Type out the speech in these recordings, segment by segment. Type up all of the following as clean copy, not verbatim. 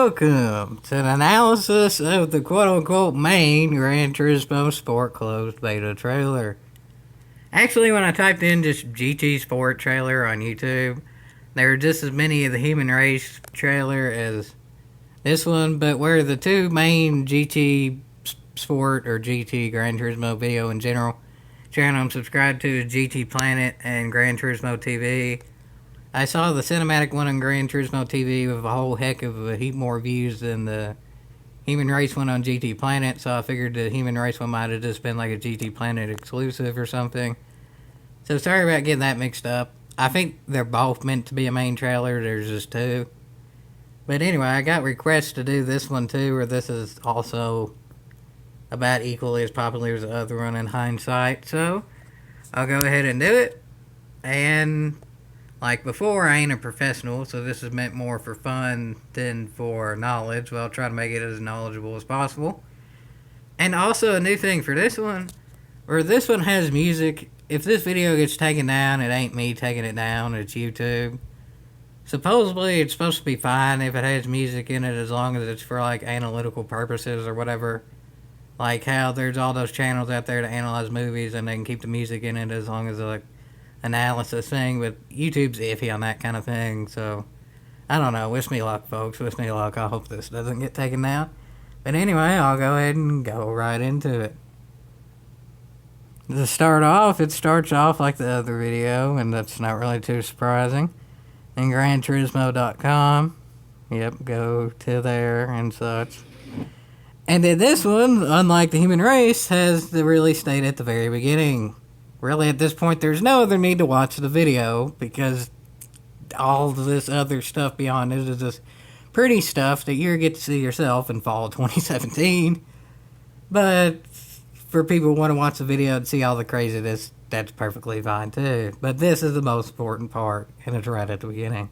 Welcome to an analysis of the quote-unquote main Gran Turismo Sport closed beta trailer. Actually, when I typed in just GT Sport trailer on YouTube, there were just as many of the Human Race trailer as this one, but where the two main GT Sport or GT Gran Turismo video in general channel I'm subscribed to is GT Planet and Gran Turismo TV. I saw the cinematic one on Gran Turismo TV with a whole heck of a heap more views than the Human Race one on GT Planet, so I figured the Human Race one might have just been like a GT Planet exclusive or something. So sorry about getting that mixed up. I think they're both meant to be a main trailer, there's just two. But anyway, I got requests to do this one too, where this is also about equally as popular as the other one in hindsight, so I'll go ahead and do it. And like before, I ain't a professional, so this is meant more for fun than for knowledge, but I'll try to make it as knowledgeable as possible. And also a new thing for this one, where this one has music. If this video gets taken down, it ain't me taking it down, it's YouTube. Supposedly it's supposed to be fine if it has music in it, as long as it's for like analytical purposes or whatever. Like how there's all those channels out there to analyze movies and they can keep the music in it as long as like analysis thing, but YouTube's iffy on that kind of thing, so I don't know. Wish me luck, folks. Wish me luck. I hope this doesn't get taken down. But anyway, I'll go ahead and go right into it. To start off, it starts off like the other video, and that's not really too surprising. In GranTurismo.com. Yep, go to there and such. And then this one, unlike the Human Race, has the release date at the very beginning. Really, at this point, there's no other need to watch the video, because all this other stuff beyond it is just pretty stuff that you get to see yourself in fall 2017. But for people who want to watch the video and see all the craziness, that's perfectly fine too. But this is the most important part, and it's right at the beginning.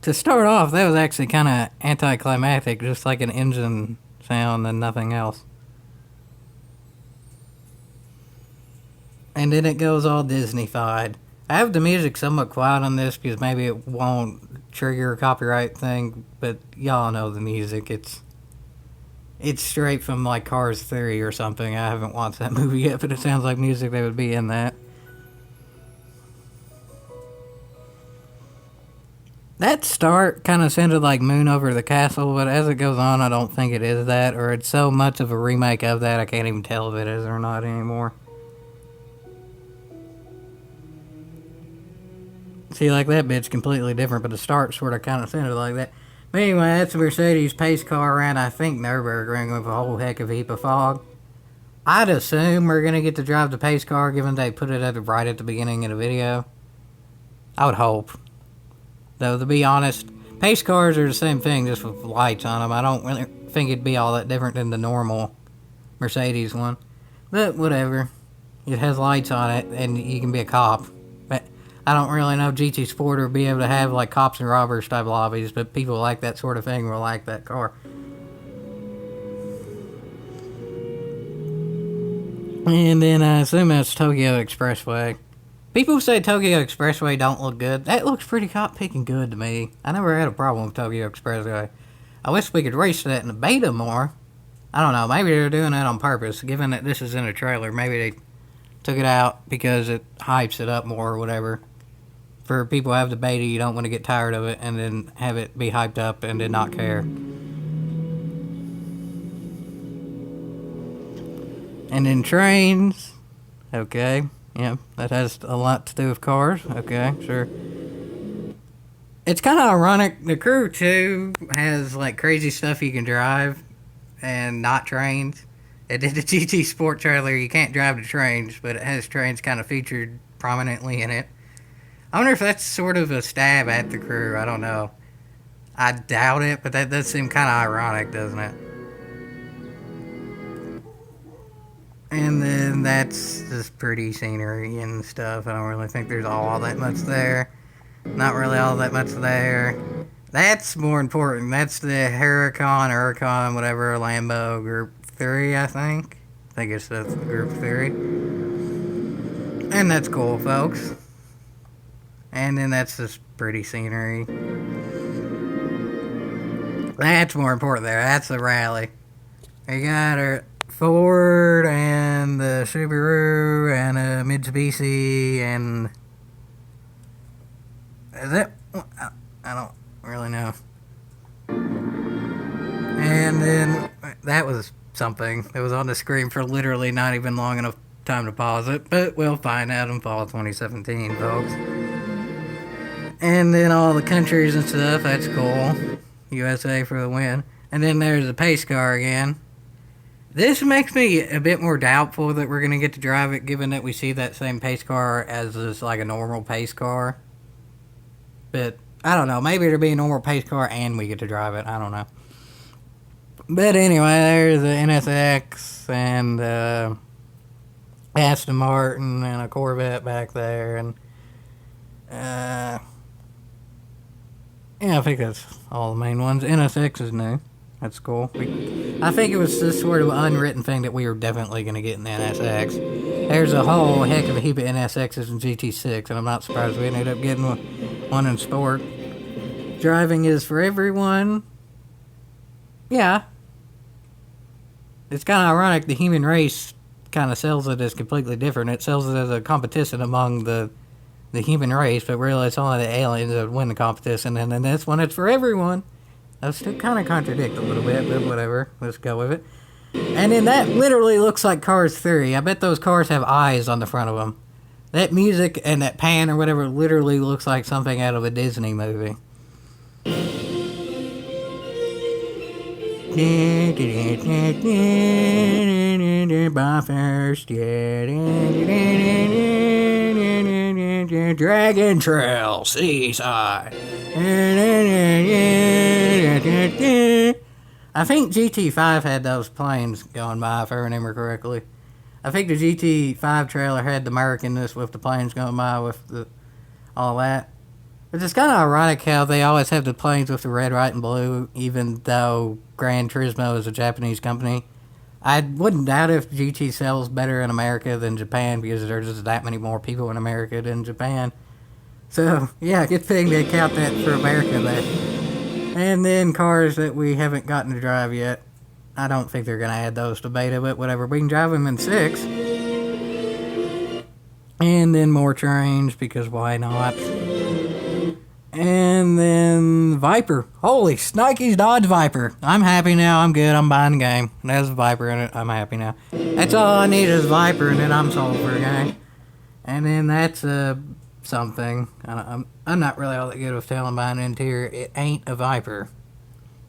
To start off, that was actually kind of anticlimactic, just like an engine sound and nothing else. And then it goes all Disney-fied. I have the music somewhat quiet on this because maybe it won't trigger a copyright thing, but y'all know the music. It's straight from like Cars 3 or something. I haven't watched that movie yet, but it sounds like music that would be in that. That start kind of sounded like Moon Over the Castle, but as it goes on, I don't think it is that, or it's so much of a remake of that, I can't even tell if it is or not anymore. See, like that bit's completely different, but the start sort of kind of sounded like that. But anyway, that's a Mercedes pace car around, I think, Nürburgring with a whole heck of a heap of fog. I'd assume we're going to get to drive the pace car, given they put it right at the beginning of the video. I would hope. Though, to be honest, pace cars are the same thing, just with lights on them. I don't really think it'd be all that different than the normal Mercedes one. But, whatever. It has lights on it, and you can be a cop. But I don't really know if GT Sport will be able to have, like, cops and robbers type lobbies, but people like that sort of thing will like that car. And then I assume that's Tokyo Expressway. People say Tokyo Expressway don't look good. That looks pretty cop-picking good to me. I never had a problem with Tokyo Expressway. I wish we could race that in the beta more. I don't know, maybe they're doing that on purpose. Given that this is in a trailer, maybe they took it out because it hypes it up more or whatever. For people who have the beta, you don't want to get tired of it and then have it be hyped up and then not care. And then trains. Okay. Yeah, that has a lot to do with cars. Okay, sure. It's kind of ironic. The Crew 2 has, like, crazy stuff you can drive and not trains. And in the GT Sport trailer, you can't drive the trains, but it has trains kind of featured prominently in it. I wonder if that's sort of a stab at the Crew. I don't know. I doubt it, but that does seem kind of ironic, doesn't it? And then that's just pretty scenery and stuff. I don't really think there's all that much there. Not really all that much there. That's more important. That's the Huracan, whatever, Lambo Group 3, I think. I think it's the Group 3. And that's cool, folks. And then that's just pretty scenery. That's more important there. That's the rally. You got a Ford and the Subaru and a Mitsubishi and... Is that... I don't really know. And then that was something that was on the screen for literally not even long enough time to pause it, but we'll find out in fall 2017, folks. And then all the countries and stuff, that's cool. USA for the win. And then there's the pace car again. This makes me a bit more doubtful that we're going to get to drive it, given that we see that same pace car as just like a normal pace car. But I don't know. Maybe it'll be a normal pace car and we get to drive it. I don't know. But anyway, there's the NSX and Aston Martin and a Corvette back there. And yeah, I think that's all the main ones. NSX is new. That's cool. I think it was this sort of unwritten thing that we were definitely going to get in the NSX. There's a whole heck of a heap of NSXs in GT6, and I'm not surprised we ended up getting one in sport. Driving is for everyone. Yeah. It's kind of ironic the human race kind of sells it as completely different. It sells it as a competition among the human race, but really it's only the aliens that win the competition, and then this one, it's for everyone. Those two kind of contradict a little bit, but whatever. Let's go with it. And then that literally looks like Cars 3. I bet those cars have eyes on the front of them. That music and that pan or whatever literally looks like something out of a Disney movie. Dragon Trail, Seaside. I think GT5 had those planes going by, if I remember correctly. I think the GT5 trailer had the Americanness with the planes going by with all that. But it's kind of ironic how they always have the planes with the red, white, and blue, even though Gran Turismo is a Japanese company. I wouldn't doubt if GT sells better in America than Japan, because there's just that many more people in America than Japan. So, yeah, good thing they count that for America there. And then cars that we haven't gotten to drive yet. I don't think they're going to add those to beta, but whatever. We can drive them in 6. And then more trains, because why not? And then Viper. Holy Snikey's Dodge Viper. I'm happy now. I'm good. I'm buying the game. There's a Viper in it. I'm happy now. That's all I need is Viper, and then I'm sold for a game. And then that's something. I'm not really all that good with telling by an interior. It ain't a Viper.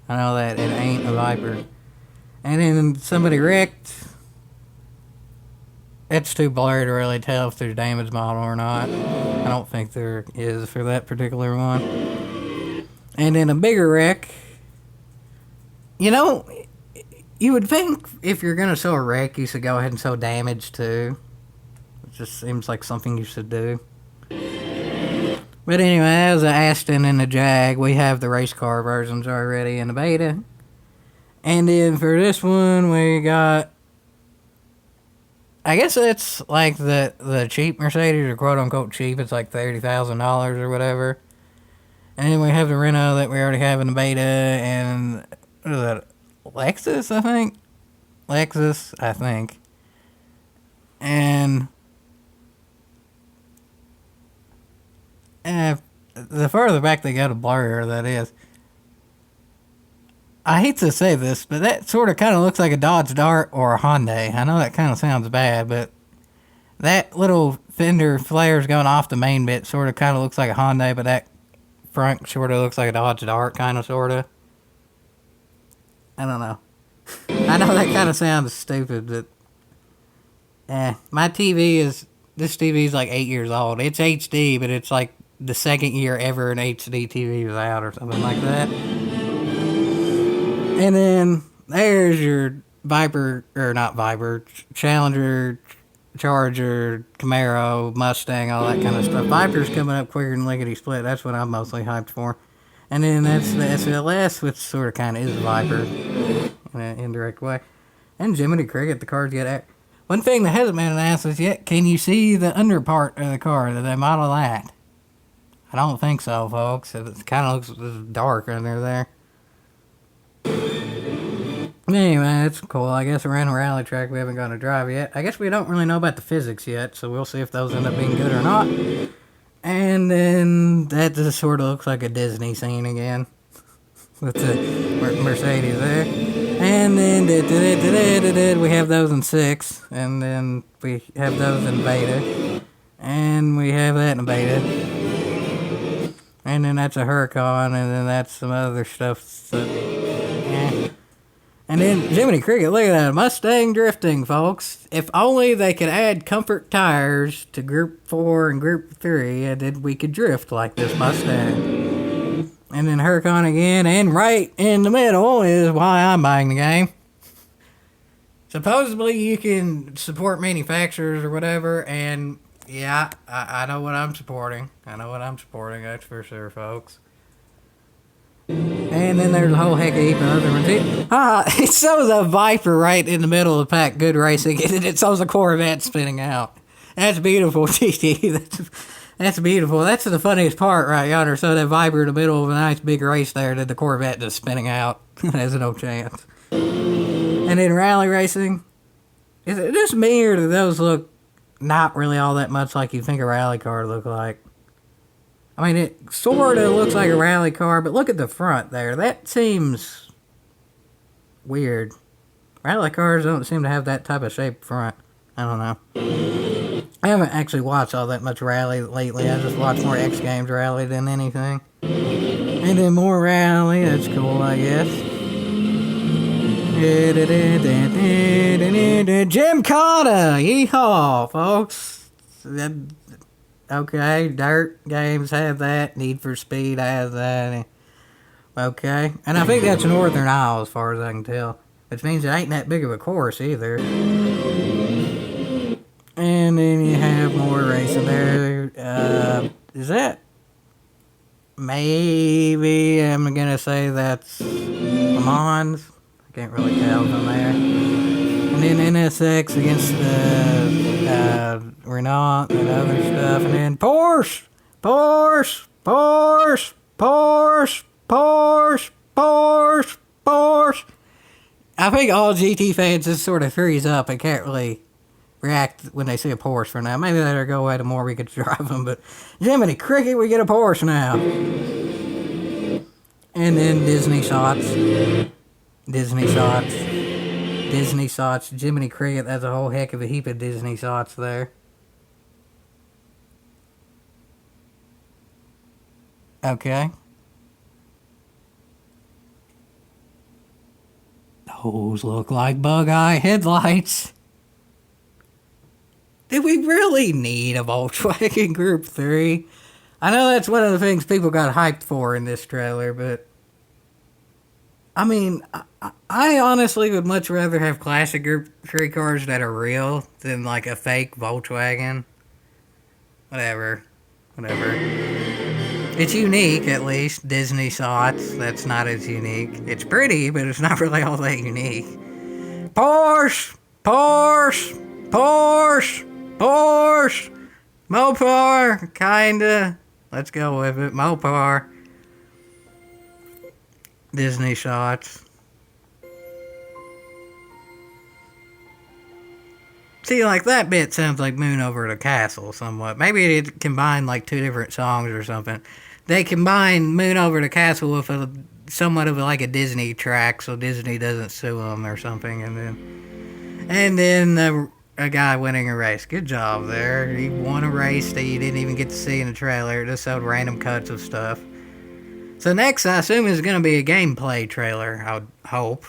I know that. It ain't a Viper. And then somebody wrecked. It's too blurry to really tell if there's damage model or not. I don't think there is for that particular one. And then a bigger wreck. You know, you would think if you're going to sell a wreck, you should go ahead and sell damage too. It just seems like something you should do. But anyway, as the Aston and the Jag, we have the race car versions already in the beta. And then for this one, we got... I guess it's like the cheap Mercedes, or quote-unquote cheap. It's like $30,000 or whatever. And then we have the Renault that we already have in the beta, and what is that? Lexus, I think? Lexus, I think. And the further back they go, the blurrier that is. I hate to say this, but that sort of kind of looks like a Dodge Dart or a Hyundai. I know that kind of sounds bad, but that little fender flares going off the main bit sort of kind of looks like a Hyundai, but that front sort of looks like a Dodge Dart, kind of, sort of. I don't know. I know that kind of sounds stupid, but my this TV is like 8 years old. It's HD, but it's like the second year ever an HD TV was out or something like that. And then there's your Viper, or not Viper, Challenger, Charger, Camaro, Mustang, all that kind of stuff. Viper's coming up quicker than Lickety Split. That's what I'm mostly hyped for. And then that's the SLS, which sort of kind of is a Viper in an indirect way. And Jiminy Cricket, the car's get. One thing that hasn't been announced is yet, can you see the under part of the car, the model that? I don't think so, folks. It kind of looks dark under there. Anyway, it's cool. I guess we're in a rally track we haven't gone to drive yet. I guess we don't really know about the physics yet, so we'll see if those end up being good or not. And then that just sort of looks like a Disney scene again. With the Mercedes there. And then we have those in 6. And then we have those in beta. And we have that in beta. And then that's a Huracan. And then that's some other stuff. And then Jiminy Cricket, look at that. Mustang drifting, folks. If only they could add comfort tires to Group 4 and Group 3, and then we could drift like this Mustang. And then Huracan again, and right in the middle is why I'm buying the game. Supposedly you can support manufacturers or whatever, and yeah, I know what I'm supporting. That's for sure, folks. And then there's a whole heck of a heap of other ones. It shows a Viper right in the middle of the pack, good racing, and it shows a Corvette spinning out. That's beautiful, GT. That's beautiful. That's the funniest part right yonder. So that Viper in the middle of a nice big race there, then the Corvette just spinning out. There's no chance. And in rally racing, is it just me or do those look not really all that much like you think a rally car look like? I mean, it sort of looks like a rally car, but look at the front there. That seems weird. Rally cars don't seem to have that type of shape front. I don't know. I haven't actually watched all that much rally lately. I just watch more X Games rally than anything. And then more rally. That's cool, I guess. Gymkhana! Yeehaw, folks. Okay, dirt games have that. Need for Speed has that. Okay. And I think that's Northern Isle as far as I can tell. Which means it ain't that big of a course either. And then you have more racing there. Is that? Maybe I'm gonna say that's Le Mans. I can't really tell from there. And then NSX against the Renault and other stuff. And then Porsche. I think all GT fans just sort of freeze up and can't really react when they see a Porsche for now. Maybe that'll go away the more we get to drive them, but Jiminy Cricket, we get a Porsche now. And then Disney shots. Jiminy Cricket, that's a whole heck of a heap of Disney shots there. Okay. Those look like bug-eye headlights. Did we really need a Volkswagen Group 3? I know that's one of the things people got hyped for in this trailer, but I mean, I honestly would much rather have classic Group 3 cars that are real than like a fake Volkswagen. Whatever. It's unique, at least. Disney shots, that's not as unique. It's pretty, but it's not really all that unique. Porsche! Mopar! Kinda. Let's go with it. Mopar. Disney shots. See, like, that bit sounds like Moon Over the Castle somewhat. Maybe it combined, like, two different songs or something. They combine Moon Over the Castle with somewhat of like a Disney track, so Disney doesn't sue them or something, and then a guy winning a race. Good job there. He won a race that you didn't even get to see in the trailer. It just showed random cuts of stuff. So next, I assume, is going to be a gameplay trailer, I would hope.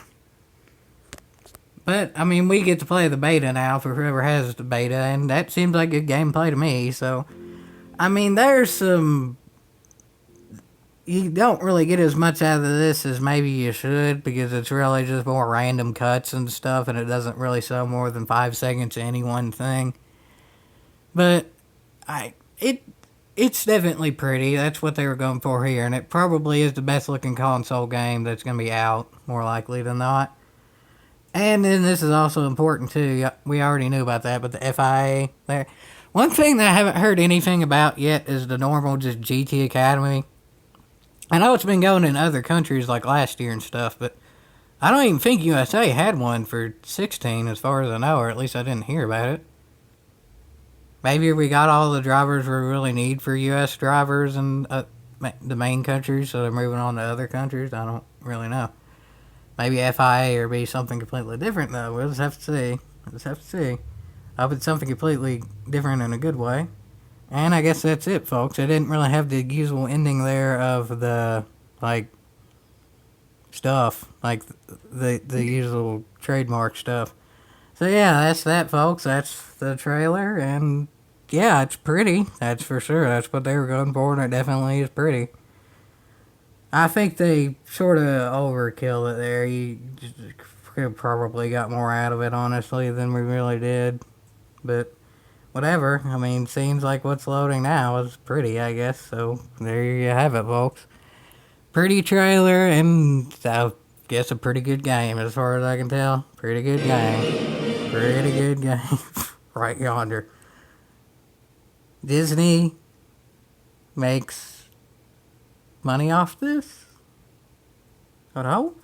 But, I mean, we get to play the beta now for whoever has the beta, and that seems like good gameplay to me, so... I mean, there's some... You don't really get as much out of this as maybe you should, because it's really just more random cuts and stuff, and it doesn't really show more than 5 seconds of any one thing. But, it's definitely pretty. That's what they were going for here, and it probably is the best looking console game that's going to be out, more likely than not. And then this is also important too. We already knew about that, but the FIA there. One thing that I haven't heard anything about yet is the normal just GT Academy. I know it's been going in other countries like last year and stuff, but I don't even think USA had one for 16 as far as I know, or at least I didn't hear about it. Maybe we got all the drivers we really need for US drivers in the main countries, so they're moving on to other countries. I don't really know. Maybe FIA or be something completely different, though. We'll just have to see. We'll just have to see. I hope it's something completely different in a good way. And I guess that's it, folks. I didn't really have the usual ending there of the, like, stuff. Like, the usual trademark stuff. So, yeah, that's that, folks. That's the trailer. And, yeah, it's pretty. That's for sure. That's what they were going for, and it definitely is pretty. I think they sort of overkill it there. You just could have probably got more out of it, honestly, than we really did. But whatever. I mean, seems like what's loading now is pretty, I guess. So there you have it, folks. Pretty trailer, and I guess a pretty good game as far as I can tell. Pretty good game. Pretty good game. Right yonder. Disney makes money off this? I hope.